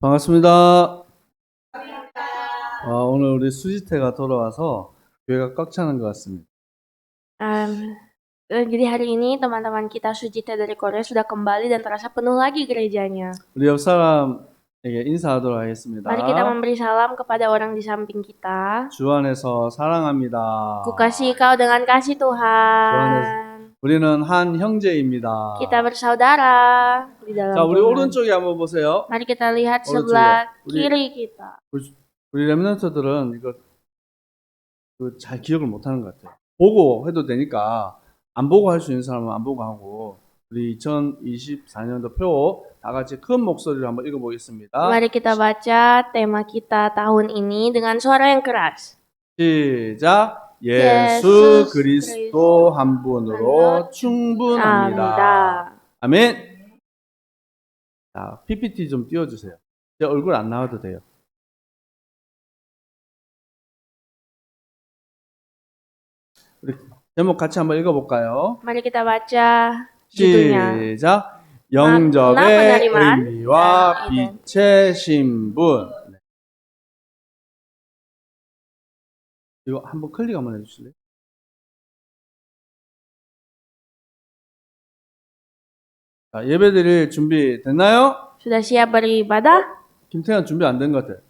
반갑습니다. 오늘 우리 수지태가 돌아와서 교회가 꽉 차는 것 같습니다. Jadi hari ini teman-teman kita Sujita dari Korea sudah kembali dan terasa penuh lagi gerejanya. 우리 옆 사람에게 인사하도록 하겠습니다. Mari kita memberi salam kepada orang di samping kita. 주 안에서 사랑합니다. Kukasihi kau dengan kasih Tuhan. 우리는 한 형제입니다. Kita bersaudara di dalam 자, 우리 Tuhan. 오른쪽에 한번 보세요. Mari kita lihat 오른쪽에. sebelah kiri kita. 우리 렘넌트들은 이거 잘 기억을 못하는 것 같아요. 보고 해도 되니까 안 보고 할 수 있는 사람은 안 보고 하고, 우리 2024년도 표 다 같이 큰 목소리로 한번 읽어보겠습니다. Mari kita baca tema kita tahun ini dengan suara yang keras. 시작. 예수 예수 그리스도 한 분으로 충분합니다. 아멘. 자, PPT 좀 띄워주세요. 제 얼굴 안 나와도 돼요. 우리 제목 같이 한번 읽어볼까요? Mari kita baca judulnya. 시작. 영접의 penerimaan 의미와 dan 빛의 신분. 네. 이거 한번 클릭 한번 해주실래요? 자, 예배드릴 준비 됐나요? Sudah siap beribadah? 김태현 준비 안 된 것 같아요.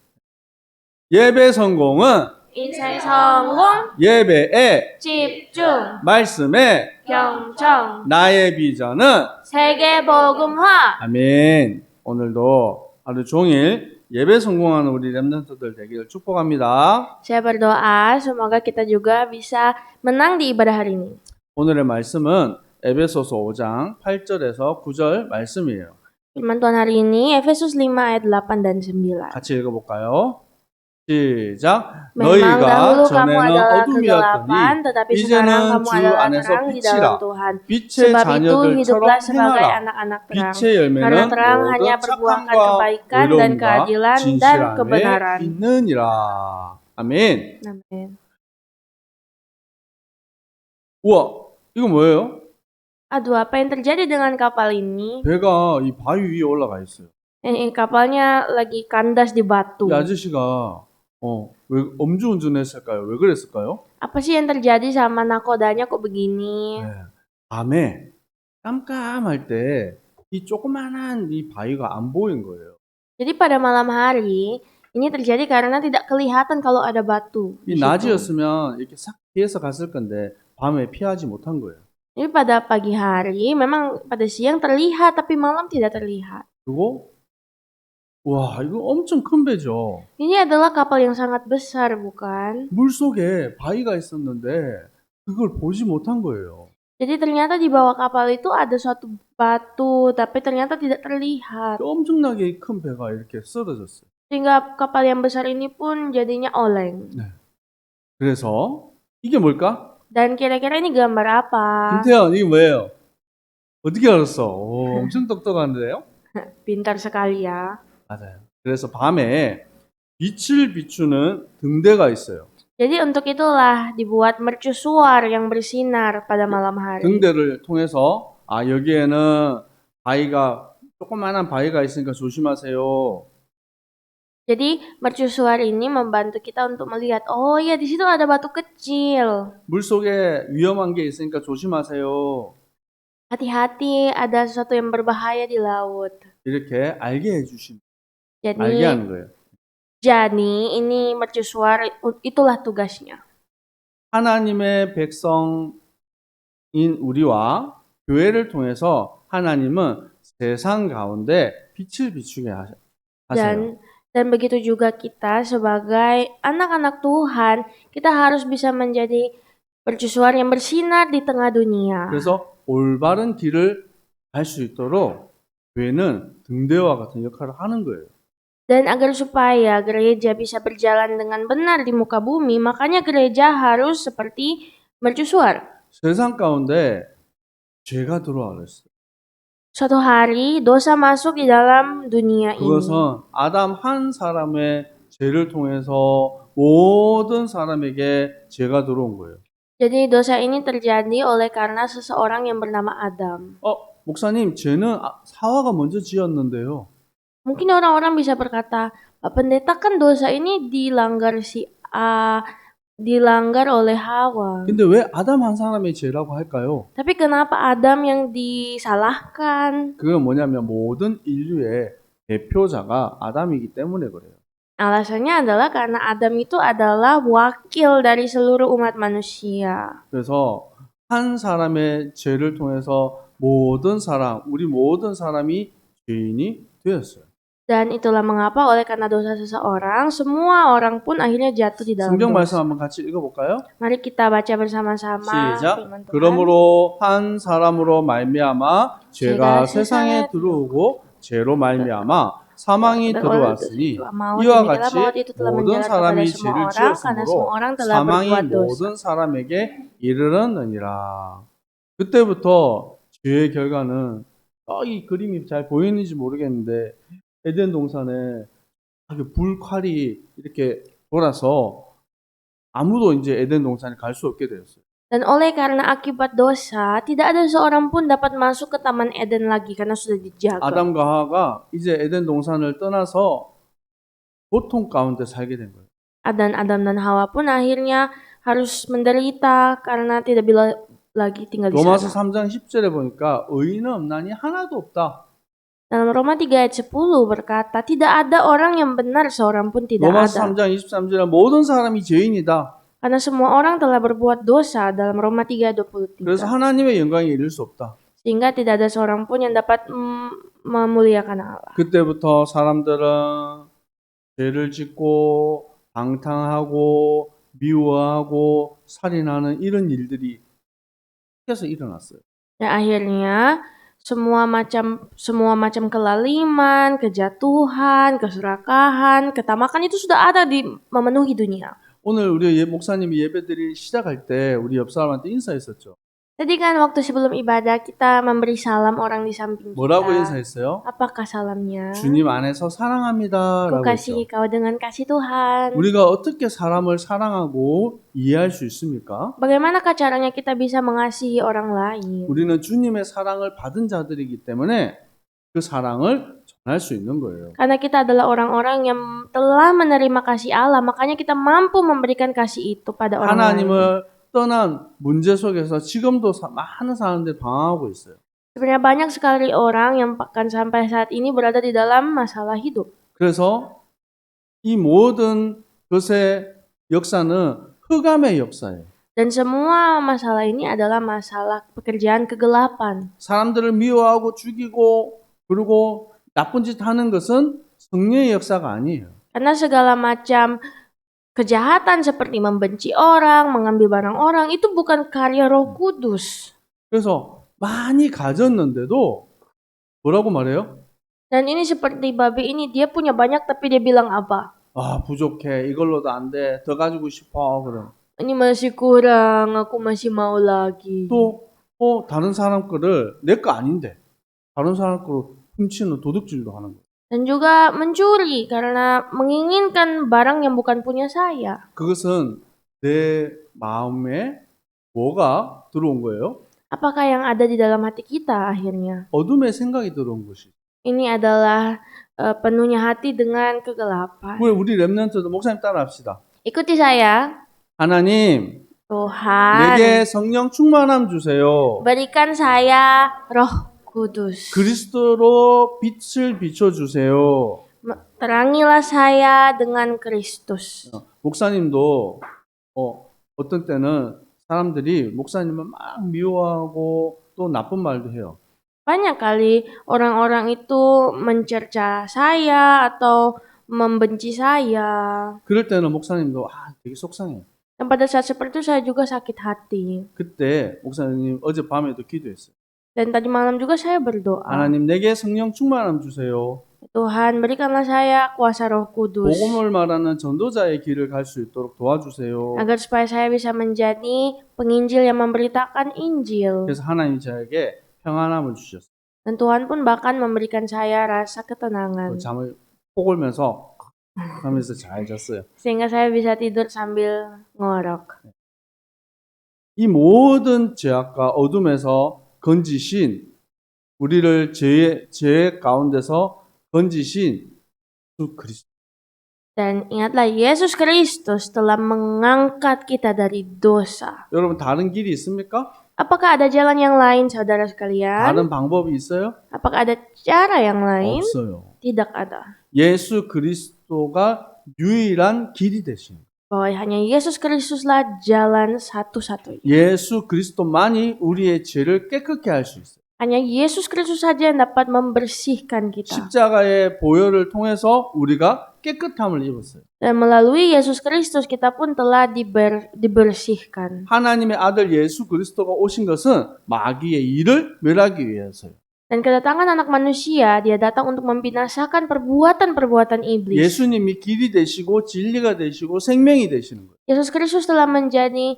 예배 성공은 인생 성공, 예배에 집중, 말씀에 경청, 나의 비전은 세계 복음화. 아멘. 오늘도 하루 종일 예배 성공하는 우리 렘넌트들 되기를 축복합니다. Saya berdoa semoga kita juga bisa menang di ibadah hari ini. 오늘의 말씀은 에베소서 5장 8절에서 9절 말씀이에요. Firman Tuhan hari ini Efesus 5 ayat 8 dan 9. 같이 읽어볼까요? 시작. Memang 너희가 dahulu kamu 전에는 adalah 어둠이었더니 kegelapan, tetapi sekarang 이제는 kamu 주 adalah 안에서 terang di dalam 빛이라. Tuhan. 빛의 Sebab itu 자녀들처럼 hiduplah sebagai 행하라. anak-anak terang. 빛의 열매는 Karena terang 모든 hanya berbuahkan 착함과 kebaikan dan 의로움과 keadilan dan 진실함에 kebenaran. 있느니라. 아멘. Amin. 우와, 이거 뭐예요? Aduh, apa yang terjadi dengan kapal ini? 배가 이 바위 위에 올라가 있어요. Kapalnya lagi kandas di batu. 이 아저씨가 왜 엄주운전했을까요? 왜 그랬을까요? Apa sih yang terjadi sama nakodanya kok begini? 네. 밤에 깜깜할 때 이 조그만한 이 바위가 안 보인 거예요. Jadi pada malam hari ini terjadi karena tidak kelihatan kalau ada batu. 이 di situ. 낮이었으면 이렇게 싹 피해서 갔을 건데 밤에 피하지 못한 거예요. Jadi pada pagi hari memang pada siang terlihat tapi malam tidak terlihat. 그리고 와, 이거 엄청 큰 배죠. Ini adalah kapal yang sangat besar, bukan? 물 속에 바위가 있었는데 그걸 보지 못한 거예요. Jadi ternyata di bawah kapal itu ada suatu batu tapi ternyata tidak terlihat. 엄청나게 큰 배가 이렇게 쓰러졌어요. Sehingga kapal yang besar ini pun jadinya oleng. 그래서 이게 뭘까? Dan kira-kira ini gambar apa? 김태현, 이게 뭐예요? 어떻게 알았어? 오, 엄청 똑똑한데요? Pintar sekali ya. 맞아요. 그래서 밤에 빛을 비추는 등대가 있어요. Jadi untuk itulah dibuat mercusuar yang bersinar pada malam hari. 등대를 통해서 여기에는 조그만한 바위가 있으니까 조심하세요. Jadi mercusuar ini membantu kita untuk melihat, oh iya di situ ada batu kecil. 물속에 위험한 게 있으니까 조심하세요. Hati-hati, ada sesuatu yang berbahaya di laut. 이렇게 알게 해주신, 알게 Jadi, 하는 거예요. ini mercusuar itulah tugasnya. 하나님의 백성인 우리와 교회를 통해서 하나님은 세상 가운데 빛을 비추게 하세요. Dan begitu juga kita sebagai anak-anak Tuhan, kita harus bisa menjadi mercusuar yang bersinar di tengah dunia. 그래서 올바른 길을 갈 수 있도록 교회는 등대와 같은 역할을 하는 거예요. Dan agar supaya gereja bisa berjalan dengan benar di muka bumi, makanya gereja harus seperti mercusuar. 세상 가운데 죄가 들어와 그랬어요. Suatu hari dosa masuk di dalam dunia ini. 그것은 아담 한 사람의 죄를 통해서 모든 사람에게 죄가 들어온 거예요. Jadi dosa ini terjadi oleh karena seseorang yang bernama Adam. 목사님, 죄는 사와가 먼저 지었는데요. Mungkin orang-orang bisa berkata, Pak Pendeta kan dosa ini dilanggar dilanggar oleh Hawa. 근데 왜 아담 한 사람의 죄라고 할까요? Tapi kenapa Adam yang disalahkan? 그건 뭐냐면 모든 인류의 대표자가 아담이기 때문에 그래요. Alasannya adalah karena Adam itu adalah wakil dari seluruh umat manusia. 그래서 한 사람의 죄를 통해서 우리 모든 사람이 죄인이 되었어요. Dan itulah mengapa oleh karena dosa seseorang, semua orang pun akhirnya jatuh di dalam 성경 말씀 dosa. 한번 같이 읽어볼까요? Mari kita baca bersama-sama 시작. firman Tuhan. 그러므로 한 사람으로 말미암아 죄가 죄가 세상에 세상에 들어오고 죄로 말미암아 사망이 Dan oleh 들어왔으니 maut, 이와 demikianlah 같이 maut itu telah 모든 menjalar kepada 사람이 semua 죄를 orang karena semua 지었으므로 orang telah 사망이 berbuat dosa. 모든 사람에게 이르렀느니라. 그때부터 죄의 결과는 이 그림이 잘 보이는지 모르겠는데 에덴 동산에 불칼이 이렇게 돌아서 아무도 이제 에덴 동산에 갈 수 없게 되었어요. Dan oleh karena akibat dosa, tidak ada seorang pun dapat masuk ke Taman Eden lagi karena sudah dijaga. 아담과 하와가 이제 에덴 동산을 떠나서 고통 가운데 살게 된 거예요. Adam dan Hawa pun akhirnya harus menderita karena tidak bisa lagi tinggal di 로마서 sana. 3장 10절에 보니까 의인은 없나니 하나도 없다. Dalam Roma 3 ayat 10 berkata, tidak ada orang yang benar, seorang pun tidak 로마서 ada. 3장 23절에 모든 사람이 죄인이다. Karena semua orang telah berbuat dosa dalam Roma 3 ayat 그래서 23. 하나님의 영광에 이를 수 없다. Sehingga tidak ada seorang pun yang dapat memuliakan Allah. 그때부터 사람들은 죄를 짓고 방탕하고 미워하고 살인하는 이런 일들이 계속 일어났어요. Dan akhirnya semua macam kelaliman, kejatuhan, keserakahan, ketamakan itu sudah ada di memenuhi dunia. 오늘 우리 목사님이 예배드릴 시작할 때 우리 옆 사람한테 인사했었죠. Tadi kan waktu sebelum ibadah kita memberi salam orang di samping 뭐라고 kita. 인사했어요? Apakah salamnya? 주님 안에서 사랑합니다. Ku 라고 kasihi 했죠. kau dengan kasih Tuhan. 우리가 어떻게 사람을 사랑하고 이해할 수 있습니까? Bagaimanakah caranya kita bisa mengasihi orang lain? 우리는 주님의 사랑을 받은 자들이기 때문에 그 사랑을 전할 수 있는 거예요. Karena kita adalah orang-orang yang telah menerima kasih Allah, makanya kita mampu memberikan kasih itu pada orang lain. 하나님을 떠난 문제 속에서 지금도 많은 사람들이 방황하고 있어요. Sebenarnya banyak sekali orang yang bahkan sampai saat ini berada di dalam masalah hidup. 그래서 이 모든 것의 역사는 흑암의 역사예요. Dan semua masalah ini adalah masalah pekerjaan kegelapan. 사람들을 미워하고 죽이고 그리고 나쁜 짓 하는 것은 성령의 역사가 아니에요. Karena segala macam kejahatan seperti membenci orang, mengambil barang orang, itu bukan karya Roh Kudus. 그래서 많이 가졌는데도 뭐라고 말해요? Dan ini seperti babi ini, dia punya banyak tapi dia bilang apa? 부족해. 이걸로도 안 돼. 더 가지고 싶어. 그럼. Ini masih kurang, aku masih mau lagi. 또 다른 사람 거를 내 거 아닌데 다른 사람 거로 훔치는 도둑질도 하는 거예요. Dan juga mencuri karena menginginkan barang yang bukan punya saya. 그것은 내 마음에 뭐가 들어온 거예요? Apakah yang ada di dalam hati kita akhirnya? 어둠의 생각이 들어온 것이. Ini adalah penuhnya hati dengan kegelapan. 우리 렘넌트도 목사님 따라합시다. Ikuti saya. 하나님, Tuhan, 내게 성령 충만함 주세요. berikan saya Roh Kudus. 그리스도로 빛을 비춰 주세요. Terangilah saya dengan Kristus. 목사님도 어떤 때는 사람들이 목사님을 막 미워하고 또 나쁜 말도 해요. Banyak kali orang-orang itu mencerca saya atau membenci saya. 그럴 때는 목사님도 되게 속상해요. Dan pada saat seperti itu saya juga sakit hati. 그때 목사님 어젯밤에도 기도했어요. Dan tadi malam juga saya berdoa. 하나님 내게 성령 충만함 주세요. Tuhan, berikanlah saya kuasa Roh Kudus. 복음을 말하는 전도자의 길을 갈 수 있도록 도와주세요. Agar supaya saya bisa menjadi penginjil yang memberitakan Injil. 그래서 하나님 저에게 평안함을 주셨어요. Dan Tuhan pun bahkan memberikan saya rasa ketenangan. 잠을 코 골면서 하면서 잘 잤어요. Sehingga saya bisa tidur sambil ngorok. 이 모든 죄악과 어둠에서 건지신 우리를 죄 가운데서 건지신 주 그리스도. Dan ingatlah, Yesus Kristus telah mengangkat kita dari dosa. 여러분 다른 길이 있습니까? Apakah ada jalan yang lain, saudara sekalian? 다른 방법이 있어요? Apakah ada cara yang lain? 없어요. Tidak ada. 예수 그리스도가 유일한 길이 되신 거예요. Bahwa hanya Yesus Kristuslah jalan satu-satunya. 예수 그리스도만이 우리의 죄를 깨끗게 할 수 있어요. Hanya Yesus Kristus saja yang dapat membersihkan kita. 십자가의 보혈을 통해서 우리가 깨끗함을 입었어요. Dan melalui Yesus Kristus kita pun telah dibersihkan. 하나님의 아들 예수 그리스도가 오신 것은 마귀의 일을 멸하기 위해서요. Dan kedatangan anak manusia, dia datang untuk membinasakan perbuatan-perbuatan iblis. 예수님이 길이 되시고 진리가 되시고 생명이 되시는 거예요. Yesus Kristus telah menjadi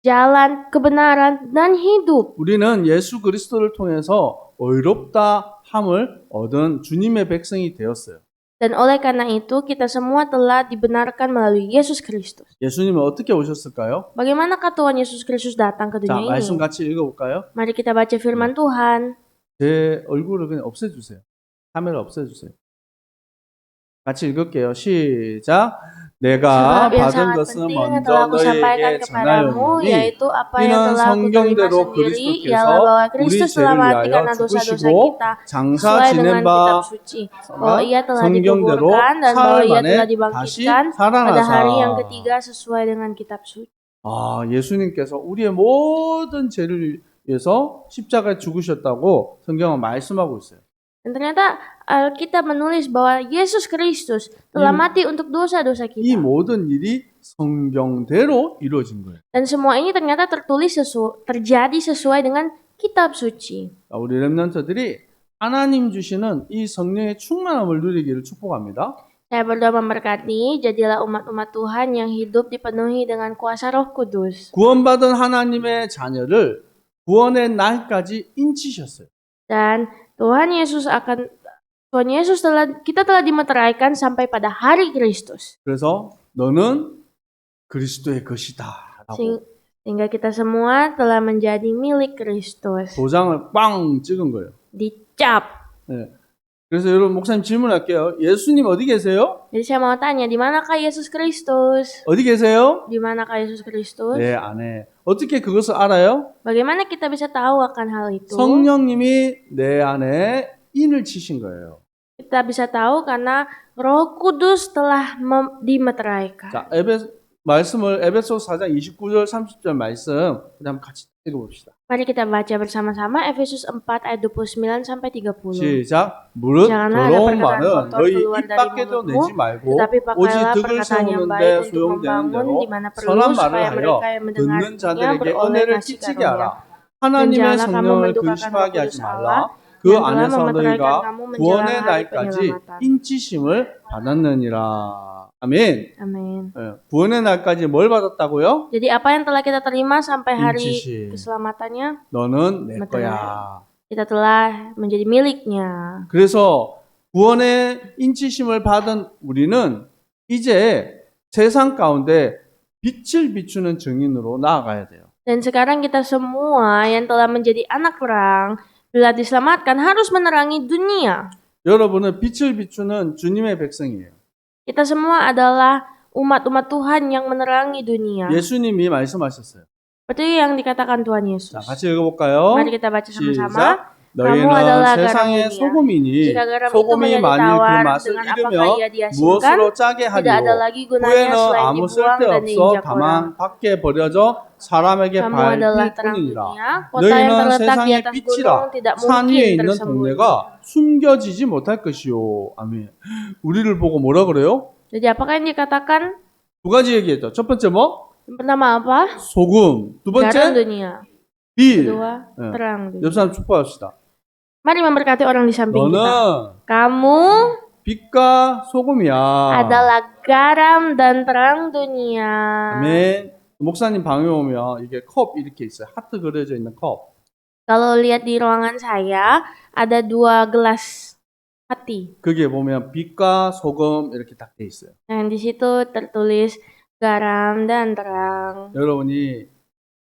jalan, kebenaran, dan hidup. 우리는 예수 그리스도를 통해서 의롭다 함을 얻은 주님의 백성이 되었어요. Dan oleh karena itu, kita semua telah dibenarkan melalui Yesus Kristus. 예수님은 어떻게 오셨을까요? Bagaimanakah Tuhan Yesus Kristus datang ke 자, dunia 말씀 ini? 같이 읽어볼까요? Mari kita baca firman Tuhan. 제 얼굴을 그냥 없애주세요. 카메라 없애주세요. 같이 읽을게요. 시작. 내가 Sebab yang 받은 sangat 것은 penting yang 먼저 telah aku sampaikan 너희에게 kepadamu, 전하였으니 yaitu apa yang 이는 telah aku terima 성경대로 sendiri, ialah 그리스도께서 bahwa 우리 Kristus 죄를 telah mati 위하여 karena dosa-dosa 죽으시고 kita, 장사 sesuai 지낸 dengan 바 kitab suci, bahwa ia telah 성경대로 dikuburkan dan bahwa 사흘 ia 만에 telah 다시 dibangkitkan pada hari yang 살아나사. ketiga sesuai dengan kitab suci. 아, 예수님께서 우리의 모든 죄를 위해서 십자가에 죽으셨다고 성경은 말씀하고 있어요. Dan ternyata Alkitab menulis bahwa Yesus Kristus telah mati untuk dosa-dosa 이 kita. 모든 일이 성경대로 이루어진 거예요. Dan semua ini ternyata terjadi sesuai dengan kitab suci. 자, 우리 렘넌트들이 하나님 주시는 이 성령의 충만함을 누리기를 축복합니다. Saya berdoa memberkati, jadilah umat-umat Tuhan yang hidup dipenuhi dengan kuasa Roh Kudus. 구원받은 하나님의 자녀를 구원의 날까지 인치셨어요. Dan Tuhan Yesus kita telah dimeteraikan sampai pada hari Kristus. 그래서 너는 그리스도의 것이다 라고 Sehingga kita semua telah menjadi milik Kristus. 도장을 빵 찍은 거예요. Dicap. 네. 그래서 여러분 목사님 질문할게요. 예수님 어디 계세요? Jadi saya mau tanya, di manakah Yesus Kristus? 어디 계세요? Di manakah Yesus Kristus? 내 안에. 어떻게 그것을 알아요? Bagaimana kita bisa tahu akan hal itu? 성령님이 내 안에 인을 치신 거예요. Kita bisa tahu karena Roh Kudus telah dimeteraikan. 자, 말씀을 에베소 4장 29절 30절 말씀 그다음 같이 읽어봅시다. Mari kita baca bersama-sama Efesus 4 ayat 29 sampai 30. 시작. 무릇 Janganlah ada 더러운 perkataan 말은 kotor 너희 keluar 입 dari 밖에도 mulutmu, 내지 말고 tetapi 오직 pakailah 득을 perkataan yang 세우는데 baik untuk 소용되는 membangun 대로 di mana perlu 선한 말을 supaya 하여 mereka yang 듣는 mendengarnya 자들에게 beroleh 은혜를 kasih 끼치게 karunia. 하라. Dan 하나님의 janganlah kamu 성령을 mendukakan Roh 근심하게 하지 Kudus 말라. Allah 그 yang telah 안에서 memeteraikan 너희가 kamu menjelang 구원의 hari 날까지 penyelamatan. 인치심을 받았느니라. 아멘. Amin. 예, 구원의 날까지 뭘 받았다고요? Jadi apa yang telah kita terima sampai hari 인치심. keselamatannya, 너는 내 betul. 거야. kita telah menjadi miliknya. 그래서 구원의 인치심을 받은 우리는 이제 세상 가운데 빛을 비추는 증인으로 나아가야 돼요. Dan sekarang kita semua yang telah menjadi anak perang, bila diselamatkan harus menerangi dunia. 여러분은 빛을 비추는 주님의 백성이에요. Kita semua adalah umat-umat Tuhan yang menerangi dunia. 예수님이 말씀하셨어요. Seperti yang dikatakan Tuhan Yesus. 자, 같이 읽어볼까요? Mari kita baca sama-sama. 시작. 너희는 adalah garam 세상의 dunia. 소금이니 Jika garam itu 소금이 menjadi 만일 그 tawar, 맛을 dengan apakah 잃으면 ia dihasilkan? 무엇으로 짜게 Tidak ada 하리요? lagi gunanya 후에는 selain 아무 dibuang dan 쓸데없어 diinjak orang. 다만 밖에 버려져 사람에게 Kamu adalah 밟힐 terang 뿐이니라. dunia, kota yang 너희는 terletak di 세상의 atas 빛이라 gunung tidak 산 위에 mungkin 있는 tersembunyi. 동네가 숨겨지지 못할 것이요. 아멘. 우리를 보고 뭐라 그래요? Jadi apakah yang dikatakan? 두 가지 얘기했죠. 첫 번째 뭐? Yang pertama apa? 소금. 두 Garam 번째 dunia. 빛. Kedua, 예. terang dunia. 옆 사람 축복합시다. Mari memberkati orang di samping kita. 너는 Kamu 빛과 소금이야. adalah garam dan terang dunia. 아멘. 목사님 방에 오면 이게 컵 이렇게 있어요. 하트 그려져 있는 컵. Kalau lihat di ruangan saya, ada 2 gelas hati. 거기에 보면 빛과 소금 이렇게 딱 돼 있어요. Nah, di situ tertulis garam dan terang. 여러분이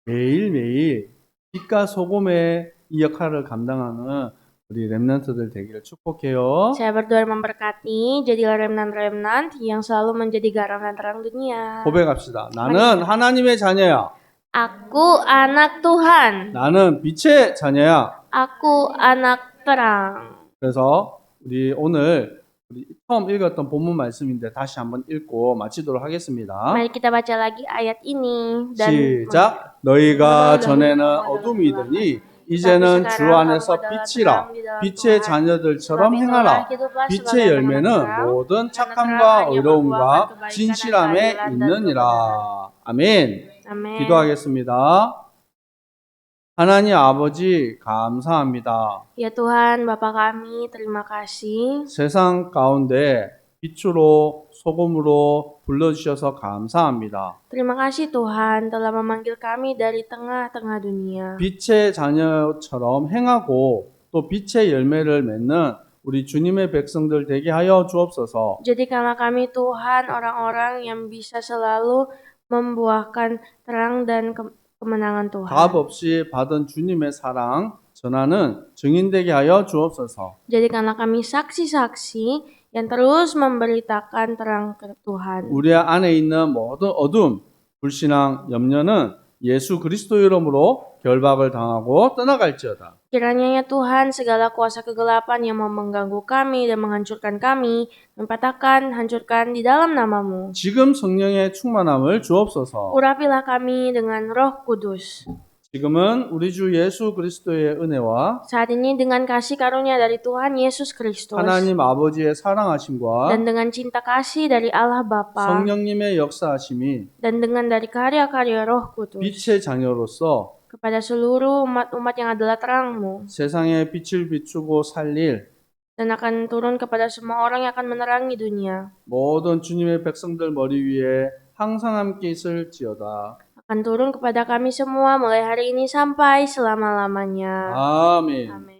매일매일 빛과 소금의 이 역할을 감당하는 우리 렘넌트들 되기를 축복해요. Saya berdoa memberkati, jadilah remnant-remnant yang selalu menjadi garam dan terang dunia. 고백합시다. 나는 하나님의 자녀야. Aku anak Tuhan. 나는 빛의 자녀야. Aku anak terang. 그래서 우리 오늘 우리 처음 읽었던 본문 말씀인데 다시 한번 읽고 마치도록 하겠습니다. Mari kita baca lagi ayat ini dan 시작. 너희가 전에는 어둠이더니 이제는 주 안에서 빛이라. 빛의 자녀들처럼 행하라. 빛의 열매는 모든 착함과 의로움과 진실함에 있느니라. 아멘. Amin. 기도하겠습니다. 하나님 아버지 감사합니다. Ya Tuhan, Bapa kami, terima kasih. 세상 가운데 빛으로 소금으로 불러주셔서 감사합니다. Terima kasih Tuhan telah memanggil kami dari tengah-tengah dunia. 빛의 자녀처럼 행하고 또 빛의 열매를 맺는 우리 주님의 백성들 되게 하여 주옵소서. Jadikanlah kami Tuhan orang-orang yang bisa selalu membuahkan terang dan kemenangan Tuhan. 값 없이 받은 주님의 사랑 전하는 증인 되게 하여 주옵소서. Jadikanlah kami saksi-saksi yang terus memberitakan terang ke Tuhan. 우리 안에 있는 모든 어둠, 불신앙, 염려는 예수 그리스도 이름으로 결박을 당하고 떠나갈지어다. Kiranya ya Tuhan, segala kuasa kegelapan yang mau mengganggu kami dan menghancurkan kami, patahkan, hancurkan di dalam nama-Mu. 지금 성령의 충만함을 주옵소서. Urapilah kami dengan Roh Kudus. 지금은 우리 주 예수 그리스도의 은혜와 Saat ini dengan kasih karunia dari Tuhan Yesus Kristus 하나님 아버지의 사랑하심과 dan dengan cinta kasih dari Allah Bapa 성령님의 역사하심이 dan dengan dari karya-karya Roh Kudus 빛의 자녀로서 kepada seluruh umat-umat yang adalah terang-Mu 세상에 빛을 비추고 살릴 dan akan turun kepada semua orang yang akan menerangi dunia. 모든 주님의 백성들 머리 위에 항상 함께 있을지어다. Akan turun kepada kami semua mulai hari ini sampai selama-lamanya. 아멘. Amin.